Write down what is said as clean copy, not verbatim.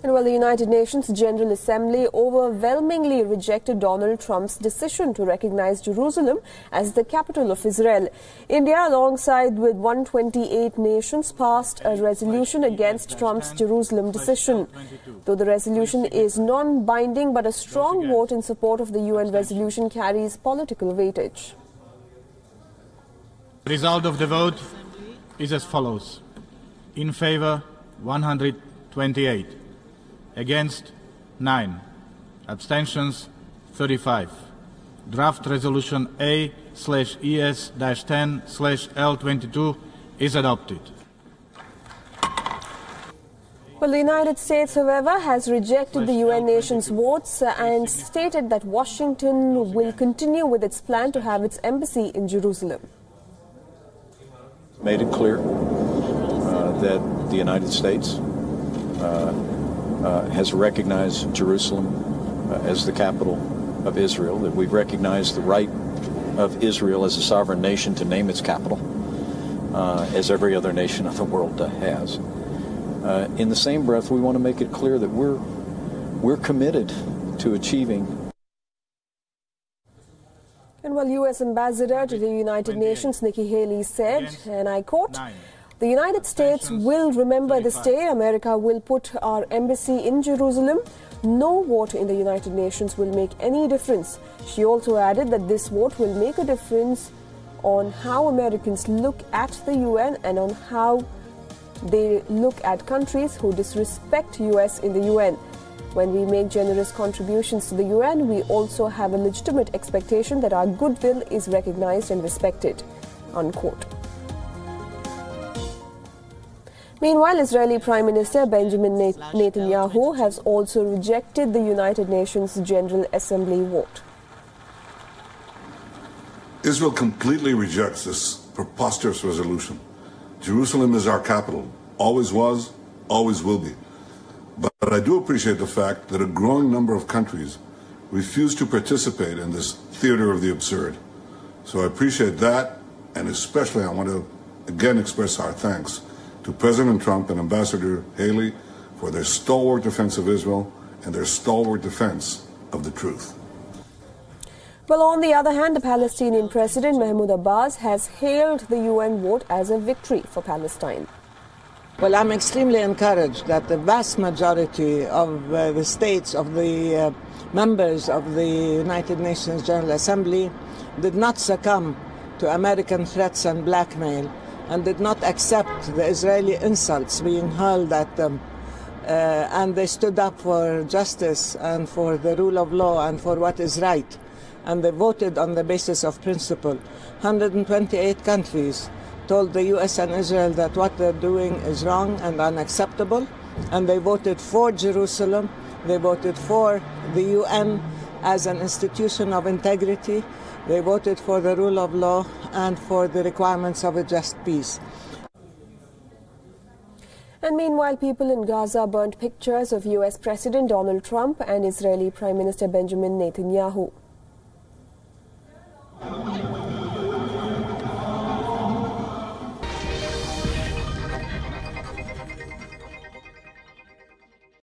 And while the United Nations General Assembly overwhelmingly rejected Donald Trump's decision to recognize Jerusalem as the capital of Israel, India, alongside with 128 nations, passed a resolution against Trump's Jerusalem decision. Though the resolution is non-binding, but a strong vote in support of the UN resolution carries political weightage. The result of the vote is as follows. In favor, 128. Against, 9. Abstentions, 35. Draft Resolution A/ES-10/L22 is adopted. Well, the United States, however, has rejected the UN nations' votes and stated that Washington will continue with its plan to have its embassy in Jerusalem. Made it clear that the United States has recognized Jerusalem as the capital of Israel, that we've recognized the right of Israel as a sovereign nation to name its capital, as every other nation of the world has. In the same breath, we want to make it clear that we're committed to achieving. And while U.S. Ambassador to the United Nations Nikki Haley said, and I quote, "The United States will remember this day. America will put our embassy in Jerusalem. No vote in the United Nations will make any difference." She also added that this vote will make a difference on how Americans look at the UN and on how they look at countries who disrespect US in the UN. When we make generous contributions to the UN, we also have a legitimate expectation that our goodwill is recognized and respected, unquote. Meanwhile, Israeli Prime Minister Benjamin Netanyahu has also rejected the United Nations General Assembly vote. Israel completely rejects this preposterous resolution. Jerusalem is our capital, always was, always will be. But I do appreciate the fact that a growing number of countries refuse to participate in this theater of the absurd. So I appreciate that, and especially I want to again express our thanks to President Trump and Ambassador Haley for their stalwart defense of Israel and their stalwart defense of the truth. Well, on the other hand, the Palestinian President Mahmoud Abbas has hailed the UN vote as a victory for Palestine. Well, I'm extremely encouraged that the vast majority of the states, of the members of the United Nations General Assembly did not succumb to American threats and blackmail and did not accept the Israeli insults being hurled at them. And they stood up for justice and for the rule of law and for what is right. And they voted on the basis of principle. 128 countries told the U.S. and Israel that what they're doing is wrong and unacceptable, and they voted for Jerusalem. They voted for the UN as an institution of integrity. They voted for the rule of law and for the requirements of a just peace. And meanwhile, people in Gaza burnt pictures of U.S. President Donald Trump and Israeli Prime Minister Benjamin Netanyahu.